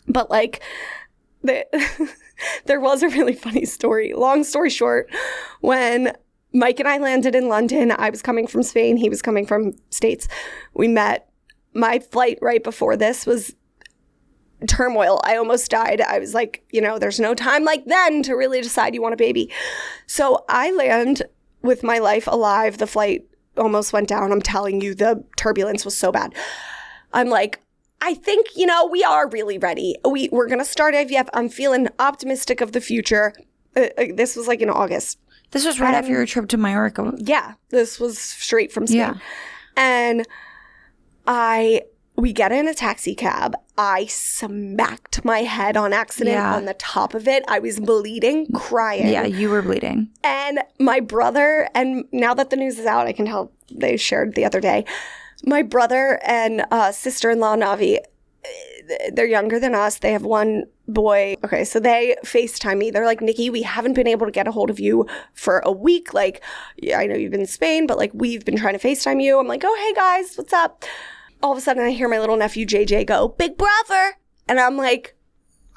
But, like, there was a really funny story. Long story short, when Mike and I landed in London, I was coming from Spain, he was coming from States. We met. My flight right before this was turmoil. I almost died. I was like, you know, there's no time like then to really decide you want a baby. So I land with my life alive. The flight almost went down. I'm telling you, the turbulence was so bad. I'm like, I think, you know, we are really ready. We're going to start IVF. I'm feeling optimistic of the future. This was like in August. This was right after your trip to Mallorca. Yeah. This was straight from Spain. Yeah. And we get in a taxi cab. I smacked my head on accident on the top of it. I was bleeding, crying. Yeah, you were bleeding. And my brother, and now that the news is out, I can tell they shared the other day, my brother and sister-in-law, Navi, they're younger than us. They have one boy. Okay, so they FaceTime me. They're like, Nikki, we haven't been able to get a hold of you for a week. Like, yeah, I know you've been in Spain, but, like, we've been trying to FaceTime you. I'm like, oh, hey, guys, what's up? All of a sudden, I hear my little nephew, JJ, go, big brother. And I'm like,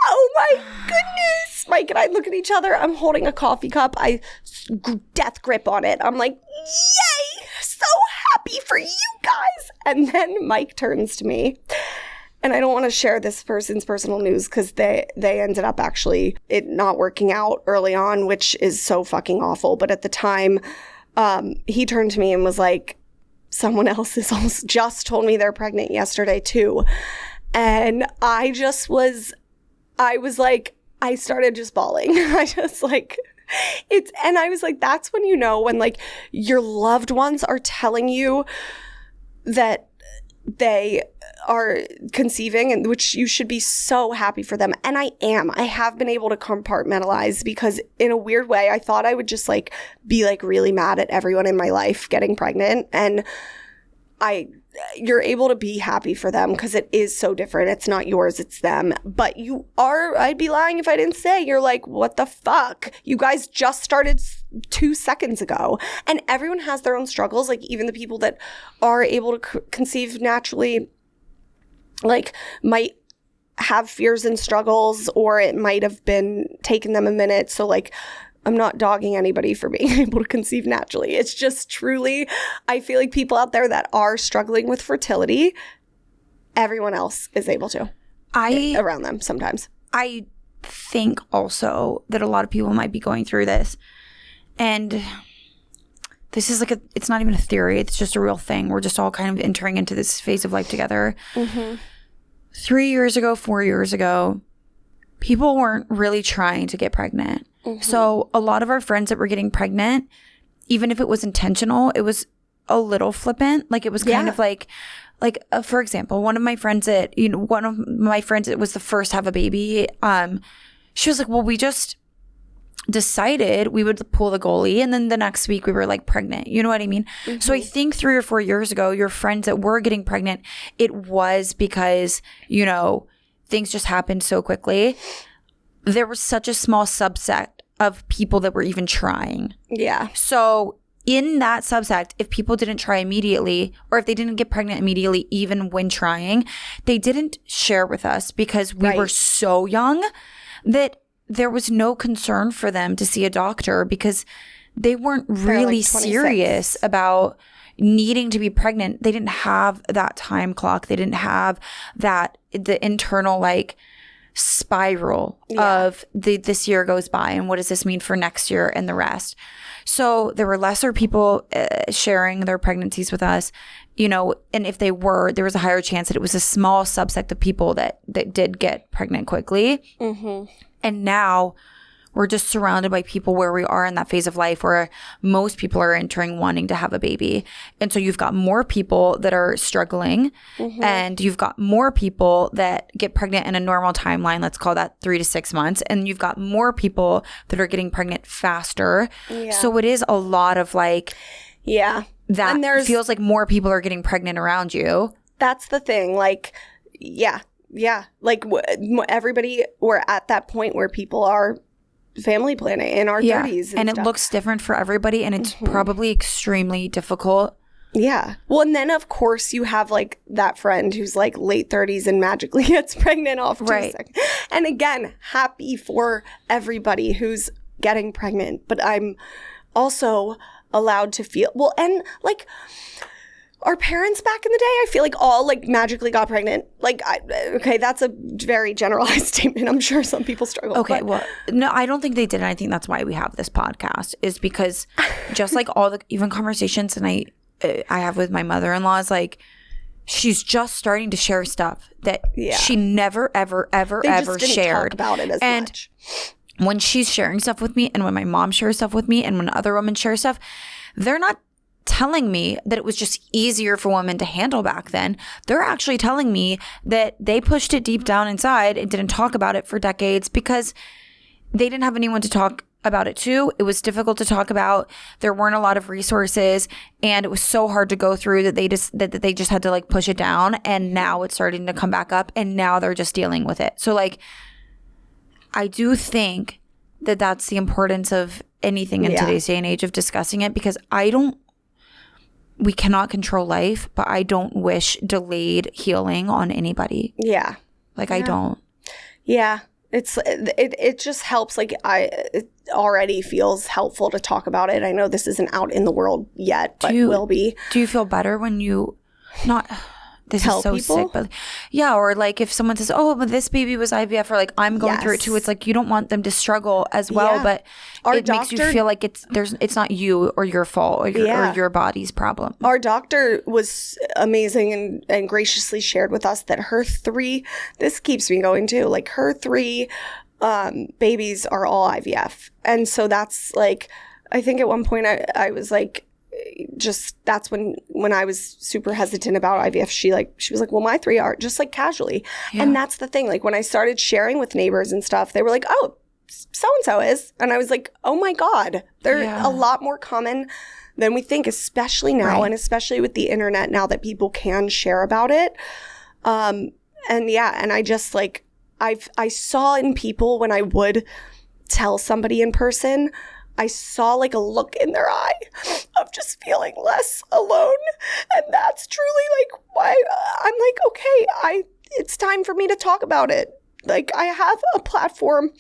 oh, my goodness. Mike and I look at each other. I'm holding a coffee cup. I death grip on it. I'm like, yay, so happy for you guys. And then Mike turns to me. And I don't want to share this person's personal news because they ended up actually it not working out early on, which is so fucking awful. But at the time, he turned to me and was like, someone else is also just told me they're pregnant yesterday too. And I was like, I started just bawling. I just, like, And I was like, that's when you know when like your loved ones are telling you that they are conceiving, and which you should be so happy for them. And I have been able to compartmentalize, because in a weird way, I thought I would just like be like really mad at everyone in my life getting pregnant. And you're able to be happy for them because it is so different. It's not yours, it's them. But I'd be lying if I didn't say, you're like, what the fuck? You guys just started 2 seconds ago. And everyone has their own struggles. Like even the people that are able to conceive naturally, like might have fears and struggles, or it might have been taking them a minute. So like, I'm not dogging anybody for being able to conceive naturally. It's just truly, I feel like people out there that are struggling with fertility, everyone else is able to around them sometimes. I think also that a lot of people might be going through this. And this is like it's not even a theory. It's just a real thing. We're just all kind of entering into this phase of life together. 3 years ago, 4 years ago, people weren't really trying to get pregnant. So a lot of our friends that were getting pregnant, even if it was intentional, it was a little flippant. Like it was kind of like for example, one of my friends that was the first to have a baby. She was like, well, we just decided we would pull the goalie, and then the next week we were like pregnant. You know what I mean? So I think 3 or 4 years ago, your friends that were getting pregnant, it was because, you know, things just happened so quickly. There was such a small subset of people that were even trying. Yeah. So in that subset, if people didn't try immediately, or if they didn't get pregnant immediately, even when trying, they didn't share with us because we were so young that there was no concern for them to see a doctor, because they weren't really serious about needing to be pregnant. They didn't have that time clock. They didn't have the internal like spiral of this year goes by and what does this mean for next year and the rest. So there were lesser people sharing their pregnancies with us, you know, and if they were, there was a higher chance that it was a small subset of people that did get pregnant quickly. And now we're just surrounded by people where we are in that phase of life where most people are entering wanting to have a baby. And so you've got more people that are struggling, and you've got more people that get pregnant in a normal timeline. Let's call that 3 to 6 months. And you've got more people that are getting pregnant faster. So it is a lot of like, that feels like more people are getting pregnant around you. That's the thing. Like, like everybody, we're at that point where people are family planning in our 30s and it looks different for everybody, and it's probably extremely difficult. Well, and then of course you have like that friend who's like late 30s and magically gets pregnant off 2 seconds. And again, happy for everybody who's getting pregnant, but I'm also allowed to feel well. And like our parents back in the day, I feel like all like magically got pregnant. Like, okay, that's a very generalized statement. I'm sure some people struggle. Okay, well, no, I don't think they did. And I think that's why we have this podcast, is because just like all the even conversations and I have with my mother-in-law is like, she's just starting to share stuff that she never, ever shared about it as much. When she's sharing stuff with me, and when my mom shares stuff with me, and when other women share stuff, they're not telling me that it was just easier for women to handle back then. They're actually telling me that they pushed it deep down inside and didn't talk about it for decades because they didn't have anyone to talk about it to. It was difficult to talk about. There weren't a lot of resources, and it was so hard to go through that they just had to like push it down. And now it's starting to come back up, and now they're just dealing with it. So like, I do think that that's the importance of anything in today's day and age of discussing it, because we cannot control life, but I don't wish delayed healing on anybody. I don't. It just helps. Like it already feels helpful to talk about it. I know this isn't out in the world yet, but will be. Do you feel better when you this tell is so people? sick, but or like if someone says, oh, but this baby was IVF, or like I'm going through it too, it's like you don't want them to struggle as well, but it makes you feel like it's not you or your fault or your body's problem. Our doctor was amazing and graciously shared with us that her 3, this keeps me going too, like her 3 babies are all IVF. And so that's like, I think at one point I was like, just that's when I was super hesitant about IVF. She was like, well, my 3 are, just like casually. Yeah. And that's the thing. Like when I started sharing with neighbors and stuff, they were like, oh, so-and-so is. And I was like, oh my God, they're a lot more common than we think, especially now. Right. And especially with the internet now that people can share about it. And I just like, I saw in people when I would tell somebody in person, I saw like a look in their eye of just feeling less alone. And that's truly like why I'm like, okay, it's time for me to talk about it. Like I have a platform.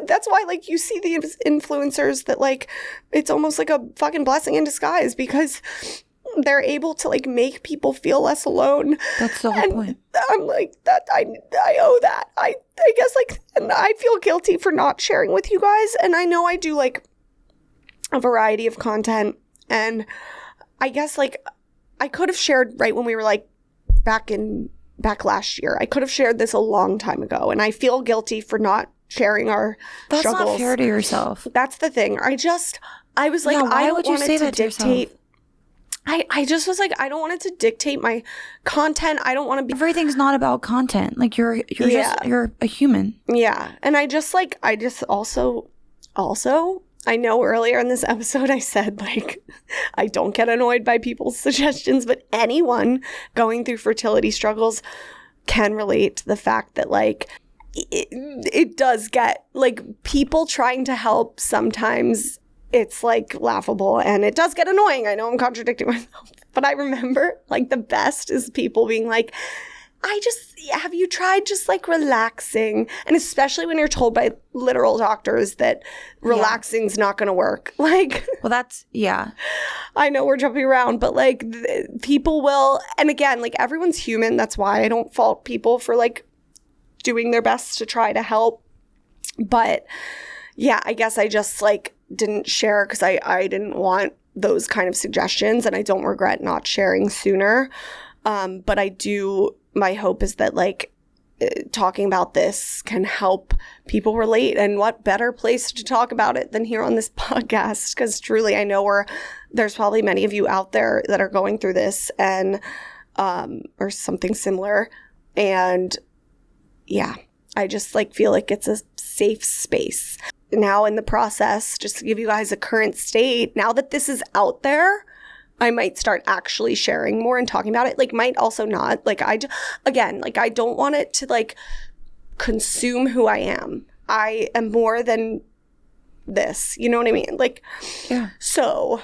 That's why like you see these influencers that like, it's almost like a fucking blessing in disguise because they're able to like make people feel less alone. That's the whole point. I'm like that. I owe that. I guess like, and I feel guilty for not sharing with you guys. And I know I do like a variety of content, and I guess like I could have shared right when we were like back last year. I could have shared this a long time ago, and I feel guilty for not sharing our That's struggles. That's not fair to yourself. That's the thing. I was like, why would you say that to yourself? I just was like, I don't want it to dictate my content. I don't want to be. Everything's not about content. Like you're a human. Yeah, and I also. I know earlier in this episode I said, like, I don't get annoyed by people's suggestions, but anyone going through fertility struggles can relate to the fact that, like, it does get, like, people trying to help sometimes it's, like, laughable and it does get annoying. I know I'm contradicting myself, but I remember, like, the best is people being like, have you tried just like relaxing? And especially when you're told by literal doctors that relaxing's not going to work. Like, well, that's, yeah. I know we're jumping around, but like people will, and again, like everyone's human. That's why I don't fault people for like doing their best to try to help. But yeah, I guess I just like didn't share because I didn't want those kind of suggestions, and I don't regret not sharing sooner. But I do, my hope is that like talking about this can help people relate, and what better place to talk about it than here on this podcast? Because truly, I know there's probably many of you out there that are going through this and, or something similar. And yeah, I just like feel like it's a safe space. Now in the process, just to give you guys a current state, now that this is out there, I might start actually sharing more and talking about it. Like, might also not. Like, I don't want it to, like, consume who I am. I am more than this. You know what I mean? Like, yeah. So,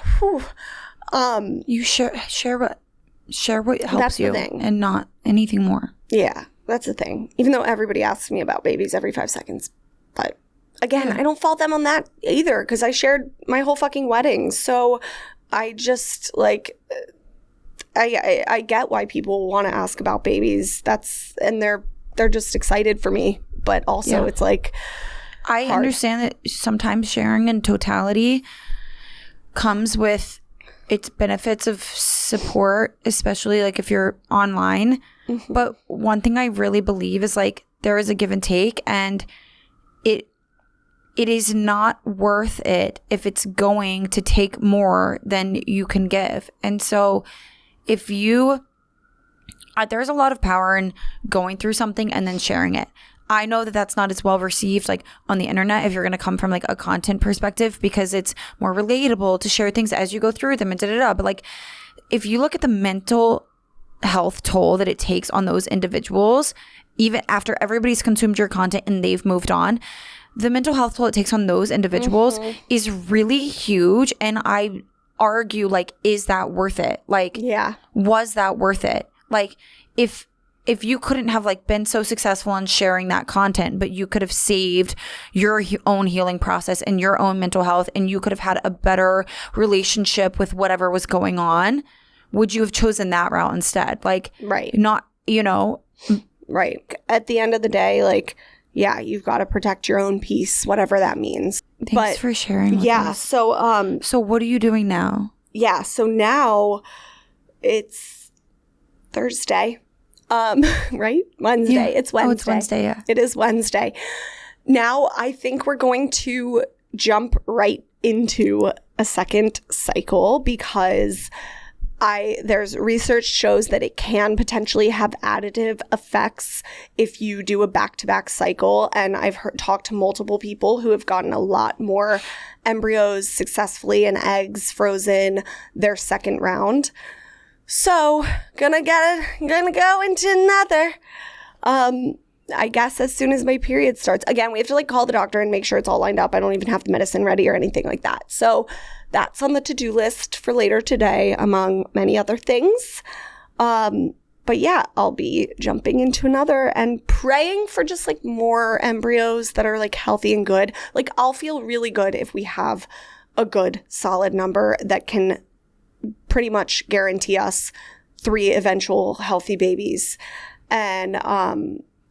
you share what helps you thing. And not anything more. Yeah, that's the thing. Even though everybody asks me about babies every 5 seconds. But, again, I don't fault them on that either because I shared my whole fucking wedding. So I just like, I get why people want to ask about babies. And they're just excited for me. But also it's like, I understand that sometimes sharing in totality comes with its benefits of support, especially like if you're online. Mm-hmm. But one thing I really believe is like there is a give and take, and it is not worth it if it's going to take more than you can give. And so if there's a lot of power in going through something and then sharing it. I know that that's not as well received like on the internet if you're going to come from like a content perspective, because it's more relatable to share things as you go through them and But like if you look at the mental health toll that it takes on those individuals, even after everybody's consumed your content and they've moved on, the mental health toll it takes on those individuals is really huge. And I argue, like, is that worth it? Like, was that worth it? Like, if you couldn't have like been so successful in sharing that content, but you could have saved your own healing process and your own mental health, and you could have had a better relationship with whatever was going on, would you have chosen that route instead? Like, not, right. At the end of the day, like, yeah, you've got to protect your own peace, whatever that means. Thanks for sharing with us. So what are you doing now? Yeah, so now it's Thursday. Right? Wednesday. Yeah. It's Wednesday. Oh, it's Wednesday, yeah. It is Wednesday. Now I think we're going to jump right into a second cycle because there's research shows that it can potentially have additive effects if you do a back-to-back cycle. And I've talked to multiple people who have gotten a lot more embryos successfully and eggs frozen their second round. So gonna go into another. I guess as soon as my period starts. Again, we have to like call the doctor and make sure it's all lined up. I don't even have the medicine ready or anything like that. So that's on the to-do list for later today, among many other things. But yeah, I'll be jumping into another and praying for just like more embryos that are like healthy and good. Like I'll feel really good if we have a good solid number that can pretty much guarantee us 3 eventual healthy babies. And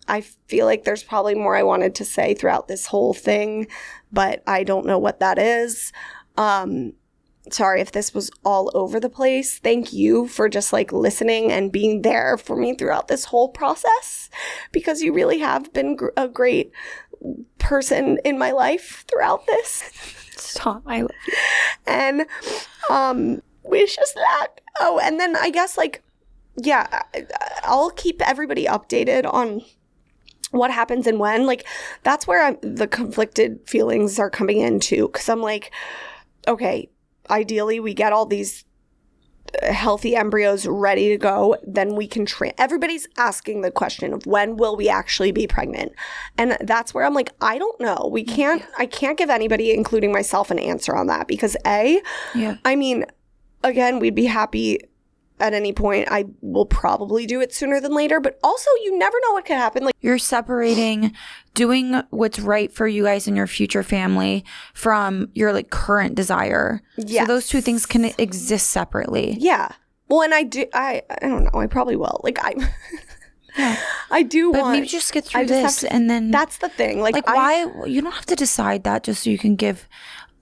I feel like there's probably more I wanted to say throughout this whole thing, but I don't know what that is. Sorry if this was all over the place. Thank you for just like listening and being there for me throughout this whole process, because you really have been a great person in my life throughout this. Stop. I love you. And wish us luck. Oh, and then I guess like, yeah, I'll keep everybody updated on what happens and when. Like that's where the conflicted feelings are coming into, because I'm like, okay, ideally we get all these healthy embryos ready to go, then we can everybody's asking the question of when will we actually be pregnant, and that's where I'm like, I don't know. I can't give anybody, including myself, an answer on that, because I mean, again, we'd be happy at any point. I will probably do it sooner than later, but also you never know what could happen. Like you're separating doing what's right for you guys and your future family from your like current desire. Yes. So those two things can exist separately. Yeah. Well, and I don't know. I probably will. Like I do but want. Maybe just get through this and then. That's the thing. Like why you don't have to decide that just so you can give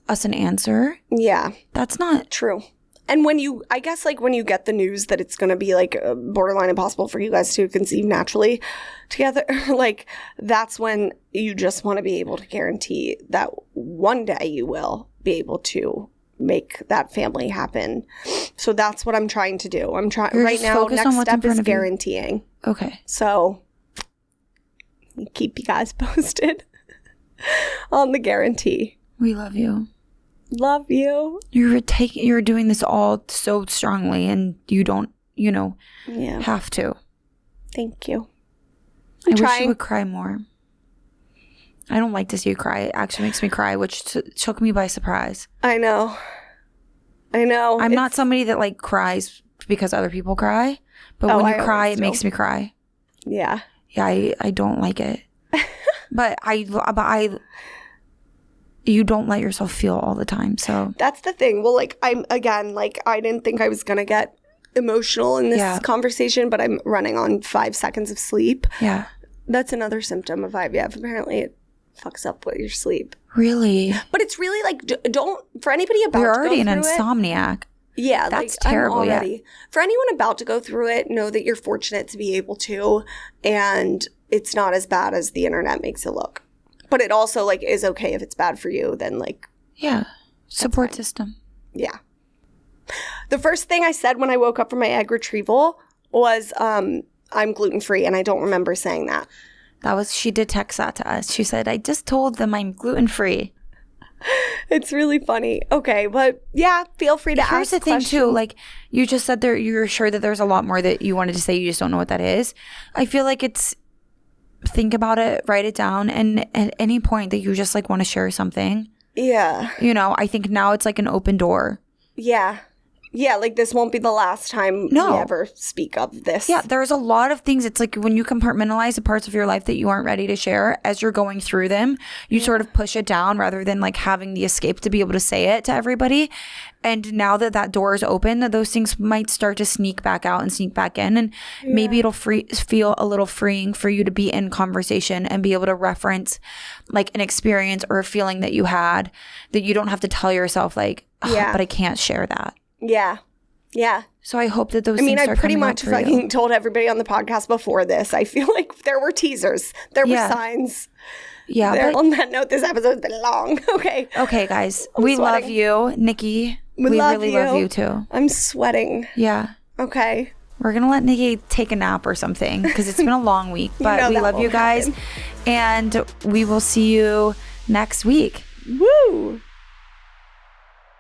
us an answer. Yeah. That's not true. And when you get the news that it's going to be like borderline impossible for you guys to conceive naturally together, like that's when you just want to be able to guarantee that one day you will be able to make that family happen. So that's what I'm trying to do. I'm trying right now. Next step is guaranteeing. Okay. So keep you guys posted on the guarantee. We love you. Love you. You're doing this all so strongly, and you don't, have to. Thank you. I wish you would cry more. I don't like to see you cry. It actually makes me cry, which took me by surprise. I know. I'm not somebody that like cries because other people cry, but when you cry, it makes me cry. Yeah. Yeah, I don't like it. but you don't let yourself feel all the time, so. That's the thing. Well, like, I didn't think I was going to get emotional in this conversation, but I'm running on 5 seconds of sleep. Yeah. That's another symptom of IVF. Apparently, it fucks up with your sleep. Really? But it's really, like, don't, for anybody about to go through it. You're already an insomniac. Yeah. That's like, terrible, For anyone about to go through it, know that you're fortunate to be able to, and it's not as bad as the internet makes it look. But it also, like, is okay if it's bad for you, then, like... Yeah. Support system. Yeah. The first thing I said when I woke up from my egg retrieval was, I'm gluten-free, and I don't remember saying that. She did text that to us. She said, I just told them I'm gluten-free. It's really funny. Okay, but yeah, feel free to ask questions. Here's the thing, too. Like, you just said you're sure that there's a lot more that you wanted to say. You just don't know what that is. I feel like it's... Think about it, write it down, and at any point that you just like want to share something. Yeah. I think now it's like an open door. Yeah. Yeah, like this won't be the last time we ever speak of this. Yeah, there's a lot of things. It's like when you compartmentalize the parts of your life that you aren't ready to share as you're going through them, you sort of push it down rather than like having the escape to be able to say it to everybody. And now that door is open, those things might start to sneak back out and sneak back in. And maybe it'll feel a little freeing for you to be in conversation and be able to reference like an experience or a feeling that you had that you don't have to tell yourself like, but I can't share that. Yeah. Yeah. So I hope that those things I pretty much fucking told everybody on the podcast before this. I feel like there were teasers. There were signs. Yeah. There, on that note, this episode's been long. Okay. Okay, guys. I'm we sweating. love you. Nikki, we really love you too. I'm sweating. Yeah. Okay. We're going to let Nikki take a nap or something because it's been a long week. But we love you guys. Happen. And we will see you next week. Woo!